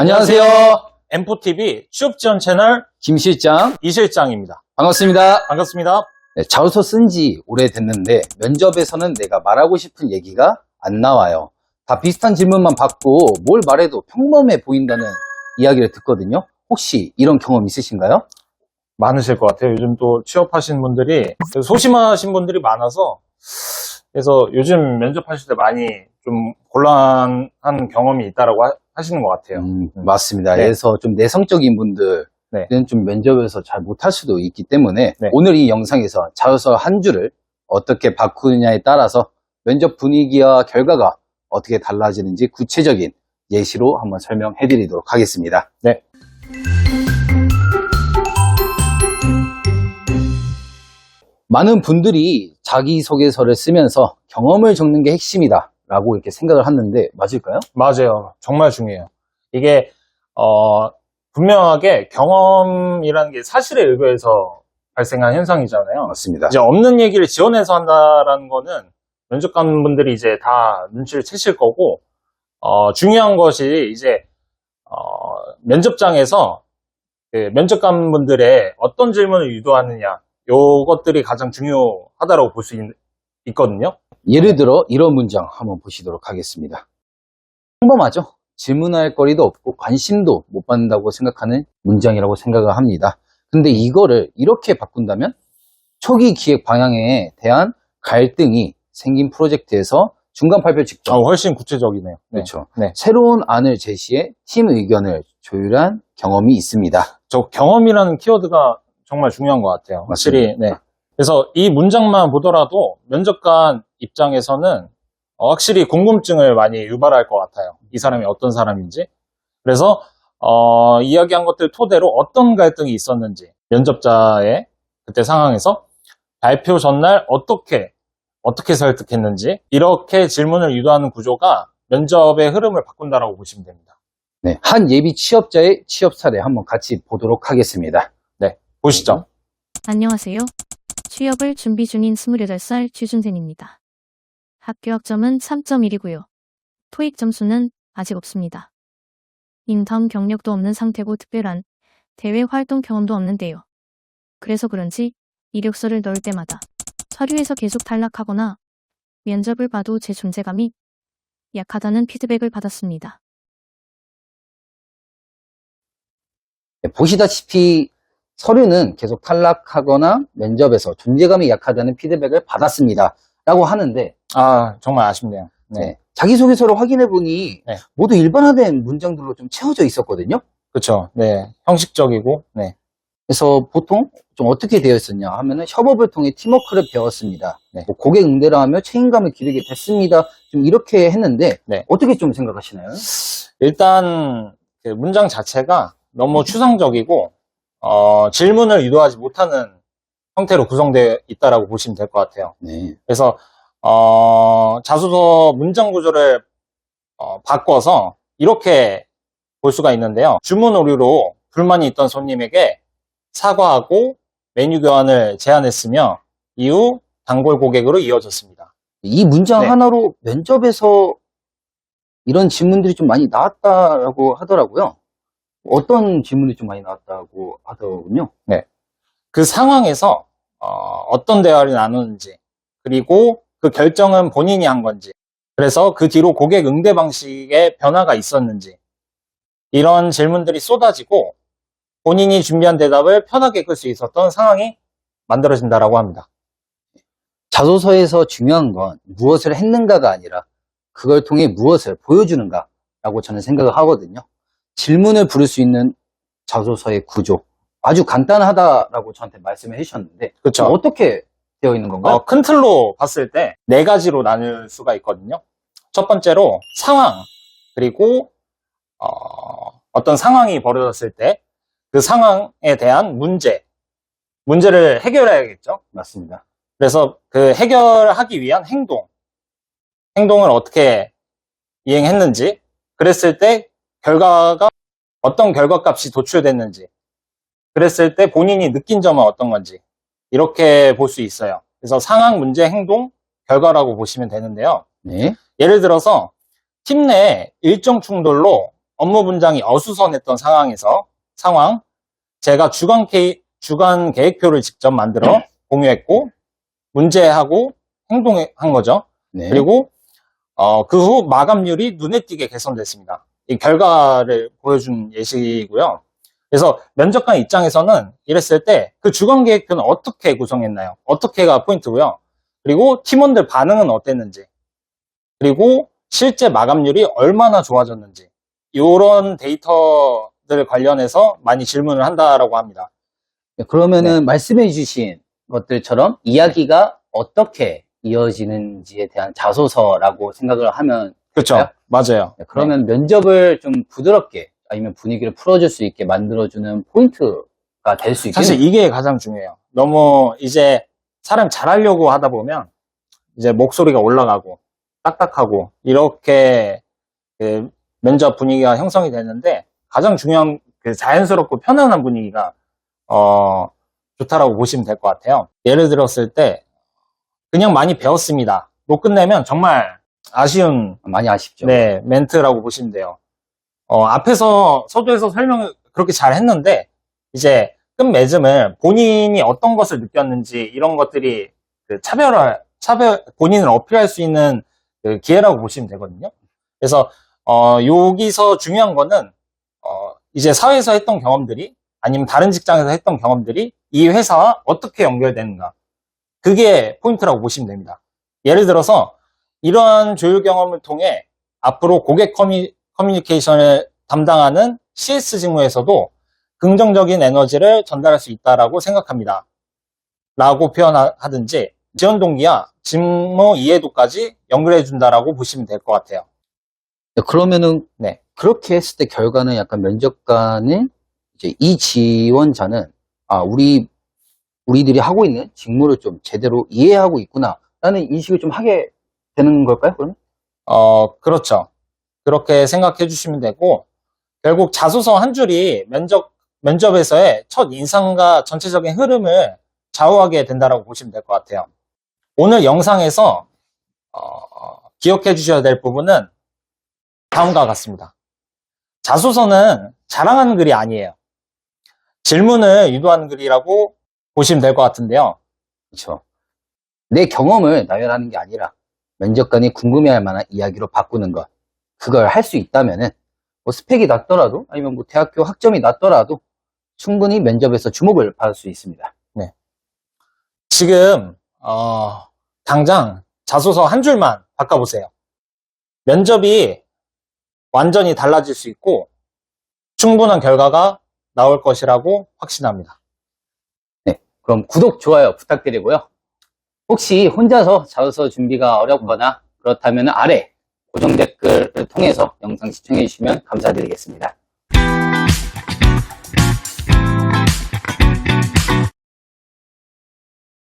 안녕하세요. M4TV 취업지원 채널 김 실장. 이 실장입니다. 반갑습니다. 반갑습니다. 네, 자소서 쓴 지 오래됐는데 면접에서는 내가 말하고 싶은 얘기가 안 나와요. 다 비슷한 질문만 받고 뭘 말해도 평범해 보인다는 이야기를 듣거든요. 혹시 이런 경험 있으신가요? 많으실 것 같아요. 요즘 또 취업하신 분들이 소심하신 분들이 많아서 그래서 요즘 면접하실 때 많이 좀 곤란한 경험이 있다라고 하시는 것 같아요. 맞습니다. 네. 그래서 좀 내성적인 분들은 네. 좀 면접에서 잘 못할 수도 있기 때문에 네. 오늘 이 영상에서 자소서 한 줄을 어떻게 바꾸느냐에 따라서 면접 분위기와 결과가 어떻게 달라지는지 구체적인 예시로 한번 설명해 드리도록 하겠습니다. 네. 많은 분들이 자기소개서를 쓰면서 경험을 적는 게 핵심이다 라고 이렇게 생각을 하는데 맞을까요? 맞아요. 정말 중요해요. 이게 분명하게 경험이라는 게 사실에 의거해서 발생한 현상이잖아요. 맞습니다. 이제 없는 얘기를 지어내서 한다라는 거는 면접관 분들이 이제 다 눈치를 채실 거고, 중요한 것이 이제, 면접장에서 그 면접관 분들의 어떤 질문을 유도하느냐, 요것들이 가장 중요하다고 볼 수 있거든요. 예를 들어 이런 문장 한번 보시도록 하겠습니다. 평범하죠? 질문할 거리도 없고 관심도 못 받는다고 생각하는 문장이라고 생각을 합니다. 근데 이거를 이렇게 바꾼다면 초기 기획 방향에 대한 갈등이 생긴 프로젝트에서 중간 발표 직전 훨씬 구체적이네요. 네. 그렇죠. 네. 새로운 안을 제시해 팀 의견을 조율한 경험이 있습니다. 저 경험이라는 키워드가 정말 중요한 것 같아요. 확실히. 네. 그래서 이 문장만 보더라도 면접관 입장에서는 확실히 궁금증을 많이 유발할 것 같아요. 이 사람이 어떤 사람인지. 그래서 이야기한 것들 토대로 어떤 갈등이 있었는지, 면접자의 그때 상황에서 발표 전날 어떻게 설득했는지, 이렇게 질문을 유도하는 구조가 면접의 흐름을 바꾼다라고 보시면 됩니다. 네, 한 예비 취업자의 취업 사례 한번 같이 보도록 하겠습니다. 네, 보시죠. 안녕하세요. 취업을 준비 중인 28살 취준생입니다. 학교 학점은 3.1이고요. 토익 점수는 아직 없습니다. 인턴 경력도 없는 상태고 특별한 대외 활동 경험도 없는데요. 그래서 그런지 이력서를 넣을 때마다 서류에서 계속 탈락하거나 면접을 봐도 제 존재감이 약하다는 피드백을 받았습니다. 네, 보시다시피 서류는 계속 탈락하거나 면접에서 존재감이 약하다는 피드백을 받았습니다. 라고 하는데 정말 아쉽네요. 네. 자기소개서를 확인해보니 네. 모두 일반화된 문장들로 좀 채워져 있었거든요. 그렇죠. 네. 형식적이고, 네. 그래서 보통 좀 어떻게 되어 있었냐 하면은 협업을 통해 팀워크를 배웠습니다. 네. 뭐 고객 응대를 하며 책임감을 기르게 됐습니다. 좀 이렇게 했는데 네. 어떻게 좀 생각하시나요? 일단 그 문장 자체가 너무 추상적이고 질문을 유도하지 못하는 형태로 구성되어 있다라고 보시면 될 것 같아요. 네. 그래서 자소서 문장 구조를 바꿔서 이렇게 볼 수가 있는데요. 주문 오류로 불만이 있던 손님에게 사과하고 메뉴 교환을 제안했으며 이후 단골 고객으로 이어졌습니다. 이 문장 네. 하나로 면접에서 이런 질문들이 좀 많이 나왔다라고 하더라고요. 어떤 질문이 좀 많이 나왔다고 하더군요. 네. 그 상황에서 어떤 대화를 나누는지, 그리고 그 결정은 본인이 한 건지, 그래서 그 뒤로 고객 응대 방식에 변화가 있었는지, 이런 질문들이 쏟아지고 본인이 준비한 대답을 편하게 끌 수 있었던 상황이 만들어진다라고 합니다. 자소서에서 중요한 건 무엇을 했는가가 아니라 그걸 통해 무엇을 보여주는가라고 저는 생각을 하거든요. 질문을 부를 수 있는 자소서의 구조 아주 간단하다라고 저한테 말씀을 해주셨는데 그렇죠. 어떻게 되어 있는 건가요? 큰 틀로 봤을 때 네 가지로 나눌 수가 있거든요. 첫 번째로 상황, 그리고 어떤 상황이 벌어졌을 때 그 상황에 대한 문제를 해결해야겠죠. 맞습니다. 그래서 그 해결하기 위한 행동을 어떻게 이행했는지, 그랬을 때 결과가 어떤 결과값이 도출됐는지, 그랬을 때 본인이 느낀 점은 어떤 건지, 이렇게 볼 수 있어요. 그래서 상황, 문제, 행동, 결과라고 보시면 되는데요. 네. 예를 들어서 팀 내 일정 충돌로 업무 분장이 어수선했던 상황, 제가 주간 계획표를 직접 만들어 공유했고, 문제하고 행동한 거죠. 네. 그리고 그 후 마감률이 눈에 띄게 개선됐습니다. 이 결과를 보여준 예시이고요. 그래서 면접관 입장에서는 이랬을 때 그 주간 계획표는 어떻게 구성했나요? 어떻게가 포인트고요. 그리고 팀원들 반응은 어땠는지, 그리고 실제 마감률이 얼마나 좋아졌는지, 이런 데이터들 관련해서 많이 질문을 한다라고 합니다. 네, 그러면은 말씀해 주신 것들처럼 이야기가 어떻게 이어지는지에 대한 자소서라고 생각을 하면 그렇죠. 될까요? 맞아요. 네, 그러면 면접을 좀 부드럽게 아니면 분위기를 풀어줄 수 있게 만들어주는 포인트가 될 수 있겠네요. 사실 이게 가장 중요해요. 너무 이제 사람 잘하려고 하다 보면 이제 목소리가 올라가고 딱딱하고 이렇게 그 면접 분위기가 형성이 되는데, 가장 중요한 그 자연스럽고 편안한 분위기가 좋다라고 보시면 될 것 같아요. 예를 들었을 때 그냥 많이 배웠습니다. 못 끝내면 정말 아쉬운 많이 아쉽죠. 네, 멘트라고 보시면 돼요. 앞에서 서두에서 설명을 그렇게 잘 했는데, 이제 끝맺음을 본인이 어떤 것을 느꼈는지 이런 것들이 그 본인을 어필할 수 있는 그 기회라고 보시면 되거든요. 그래서 여기서 중요한 거는 이제 사회에서 했던 경험들이 아니면 다른 직장에서 했던 경험들이 이 회사와 어떻게 연결되는가, 그게 포인트라고 보시면 됩니다. 예를 들어서 이러한 조율 경험을 통해 앞으로 고객 커뮤니케이션을 담당하는 CS 직무에서도 긍정적인 에너지를 전달할 수 있다라고 생각합니다. 라고 표현하든지, 지원 동기와 직무 이해도까지 연결해 준다라고 보시면 될 것 같아요. 네, 그러면은 네. 그렇게 했을 때 결과는 약간 면접관은 이제 이 지원자는 우리들이 하고 있는 직무를 좀 제대로 이해하고 있구나라는 인식을 좀 하게 되는 걸까요? 그러면? 그렇죠. 그렇게 생각해 주시면 되고, 결국 자소서 한 줄이 면접에서의 첫 인상과 전체적인 흐름을 좌우하게 된다라고 보시면 될 것 같아요. 오늘 영상에서 기억해 주셔야 될 부분은 다음과 같습니다. 자소서는 자랑하는 글이 아니에요. 질문을 유도하는 글이라고 보시면 될 것 같은데요. 그렇죠. 내 경험을 나열하는 게 아니라 면접관이 궁금해할 만한 이야기로 바꾸는 것. 그걸 할 수 있다면은 뭐 스펙이 낮더라도 아니면 뭐 대학교 학점이 낮더라도 충분히 면접에서 주목을 받을 수 있습니다. 네. 지금 당장 자소서 한 줄만 바꿔보세요. 면접이 완전히 달라질 수 있고 충분한 결과가 나올 것이라고 확신합니다. 네, 그럼 구독, 좋아요 부탁드리고요. 혹시 혼자서 자소서 준비가 어렵거나 그렇다면 아래 고정 댓글을 통해서 영상 시청해 주시면 감사드리겠습니다.